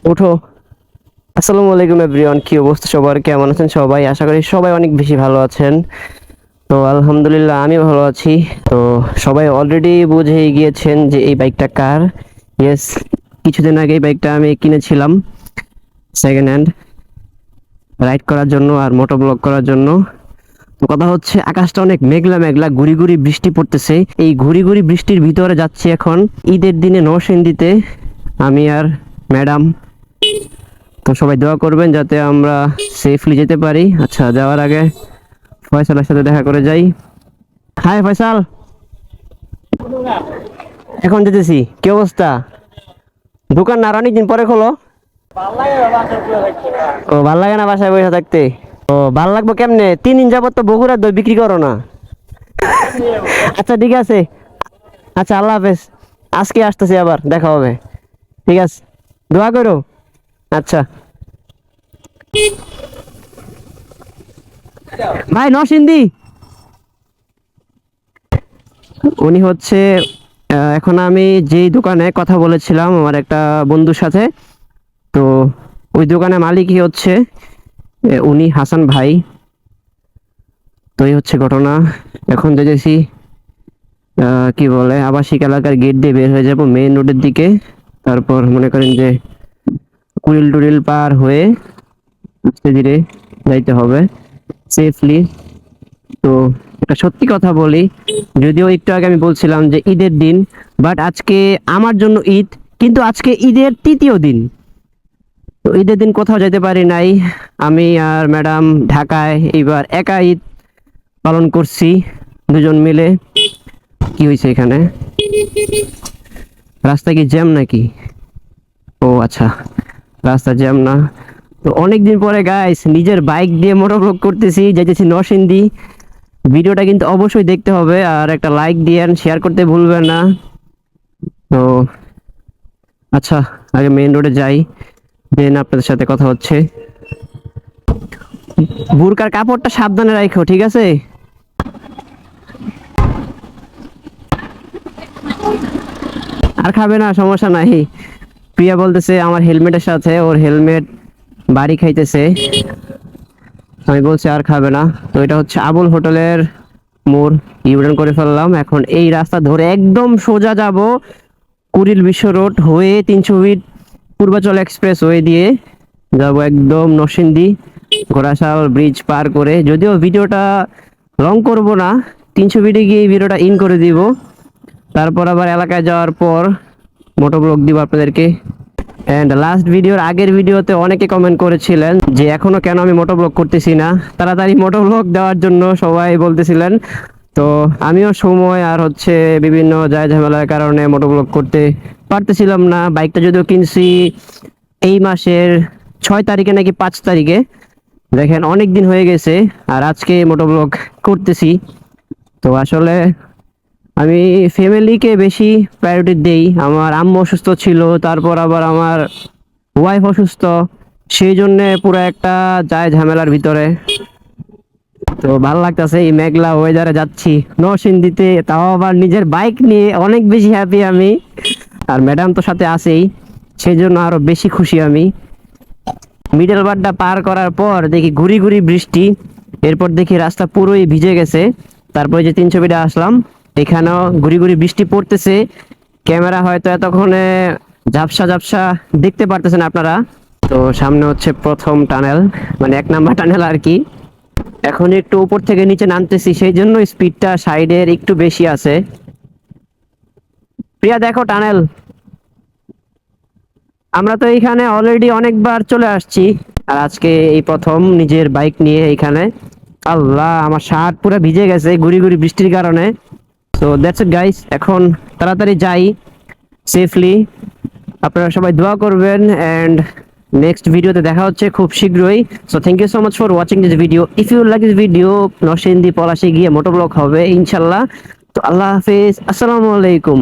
ওঠো। আসসালামু আলাইকুম এভরিওয়ান, কি অবস্থা সবার, কেমন আছেন সবাই? আশা করি সবাই অনেক বেশি ভালো আছেন। তো আলহামদুলিল্লাহ আমি ভালো আছি। তো সবাই অলরেডি বুঝেই গিয়েছেন যে এই বাইকটা কার। ইয়েস, কিছুদিন আগে এই বাইকটা আমি কিনেছিলাম সেকেন্ড হ্যান্ড, রাইড করার জন্য আর মোটো ব্লগ করার জন্য। তো কথা হচ্ছে আকাশটা অনেক মেঘলা মেঘলা, গুড়ি গুড়ি বৃষ্টি পড়তেছে। এই গুড়ি গুড়ি বৃষ্টির ভিতরে যাচ্ছি এখন ঈদের দিনে নরসিংদীতে, আমি আর ম্যাডাম। তো সবাই দোয়া করবেন যাতে আমরা সেফলি যেতে পারি। আচ্ছা, যাওয়ার আগে ফয়সালের সাথে দেখা করে যাই। হাই ফয়সাল, এখন যেতেছি। কি অবস্থা? দোকান না আর অনেকদিন পরে খোলো? ও, ভাল লাগে না বাসায় বসে থাকতে? ও, ভাল লাগবো কেমনে? 3 দিন যাবত তো বগুড়ার দই বিক্রি করো না। আচ্ছা ঠিক আছে, আচ্ছা আল্লাহ হাফেজ। আজকে আসতেছি, আবার দেখা হবে। ঠিক আছে, দোয়া করো। আচ্ছা ভাই, নরসিংদী। উনি হচ্ছে এখন আমি যেই দোকানে কথা বলেছিলাম আমার একটা বন্ধুর সাথে, তো ওই দোকানের মালিকই হচ্ছে উনি হাসান ভাই। তো এই হচ্ছে ঘটনা। এখন যেতেছি কি বলে আবাসিক এলাকার গেট দিয়ে বের হয়ে যাব মেইন রোডের দিকে। তারপর মনে করেন যে কুড়িল টুরিল পার হয়ে আস্তে ধীরে যাইতে হবে সেফলি। তো একটা সত্যি কথা বলি, যদিও একটু আগে আমি বলছিলাম যে ঈদের দিন, বাট আজকে আমার জন্য ঈদ, কিন্তু আজকে ঈদের তৃতীয় দিন। তো ঈদের দিন কোথাও যেতে পারি নাই। আমি আর ম্যাডাম ঢাকায় এইবার একা ঈদ পালন করছি দুজন মিলে। কি হয়েছে এখানে? রাস্তা কি জ্যাম নাকি? ও আচ্ছা, রাস্তা জ্যাম না। তো অনেকদিন পরে গাইস নিজের বাইক দিয়ে মোটরব্লগ করতেছি, যাইতেছি নরসিংদী। ভিডিওটা কিন্তু অবশ্যই দেখতে হবে আর একটা লাইক দিয়েন, শেয়ার করতে ভুলবেন না। তো আচ্ছা, আগে মেইন রোডে যাই, দেন আপনাদের সাথে কথা হচ্ছে। বুরকার কাপড়টা সাবধানে রাখো, ঠিক আছে? আর খাবে না, সমস্যা নাই। প্রিয়া বলতেছে আমার হেলমেটের সাথে ওর হেলমেট বাড়ি খাইতেছে। আমি বলছি আর খাবে না। তো এটা হচ্ছে আবুল হোটেলের মোড়, ইউটার্ন করে ফেললাম। এখন এই রাস্তা ধরে একদম সোজা যাব কুড়িল বিশ্ব রোড হয়ে 300 ফিট পূর্বাচল এক্সপ্রেস ওয়ে দিয়ে যাব একদম নরসিংদী, ঘোড়াশাল ব্রিজ পার করে। যদিও ভিডিওটা লং করব না, 300 ফিটে গিয়ে ভিডিওটা ইন করে দিব। তারপর আবার এলাকায় যাওয়ার পর মোটো ব্লগ দিব আপনাদেরকে। এন্ড লাস্ট ভিডিওর আগের ভিডিওতে অনেকে কমেন্ট করেছিলেন যে এখনো কেন আমি মোটো ব্লগ করতেছি না, তাড়াতাড়ি মোটো ব্লগ দেওয়ার জন্য সবাই বলতেছিলেন। তো আমিও সময় আর হচ্ছে বিভিন্ন যায় ঝামেলার কারণে মোটো ব্লগ করতে পারতেছিলাম না। বাইকটা যদিও কিনছি এই মাসের 6 তারিখে নাকি 5 তারিখে, দেখেন অনেক দিন হয়ে গেছে, আর আজকে মোটো ব্লগ করতেছি। তো আসলে আমি ফ্যামিলিকে বেশি প্রায়োরিটি দেই। আমার আম্মু অসুস্থ ছিল, তারপর আবার আমার ওয়াইফ অসুস্থ, সেই জন্য পুরো একটা যায় ঝামেলার ভিতরে। তো ভালো লাগতেছে এই মেঘলা ওয়েদারে যাচ্ছি নরসিংদীতে, তাও আবার নিজের বাইক নিয়ে, অনেক বেশি হ্যাপি আমি। আর ম্যাডাম তো সাথে আছেই, সেই জন্য আরো বেশি খুশি আমি। মিডল বারটা পার করার পর দেখি ঘুরি ঘুরি বৃষ্টি, এরপর দেখি রাস্তা পুরোই ভিজে গেছে। তারপরে যে 300 ফিটে আসলাম, এখানেও ঘুরি ঘুরি বৃষ্টি পড়তেছে। ক্যামেরা হয়তো এতক্ষণে ঝাপসা ঝাপসা দেখতে পারতেছেন আপনারা। তো সামনে হচ্ছে প্রথম টানেল, মানে 1 নাম্বার টানেল আর কি। এখন একটু উপর থেকে নিচে নামতেছি, সেই জন্য স্পিডটা সাইডের একটু বেশি আছে। প্রিয়া দেখো টানেল। আমরা তো এইখানে অলরেডি অনেকবার চলে আসছি, আর আজকে এই প্রথম নিজের বাইক নিয়ে এইখানে। আল্লাহ, আমার শার্ট পুরো ভিজে গেছে গুড়ি গুড়ি বৃষ্টির কারণে। সো দ্যাটস ইট গাইস, এখন তাড়াতাড়ি যাই সেফলি। আপনারা সবাই দোয়া করবেন, এন্ড নেক্সট ভিডিওতে দেখা হচ্ছে খুব শীঘ্রই। So thank you so much for watching this video. If you like this video, Narsingdi পলাশে গিয়ে মোটো ব্লগ হবে ইনশাল্লাহ। তো আল্লাহ হাফেজ, আসসালামু আলাইকুম।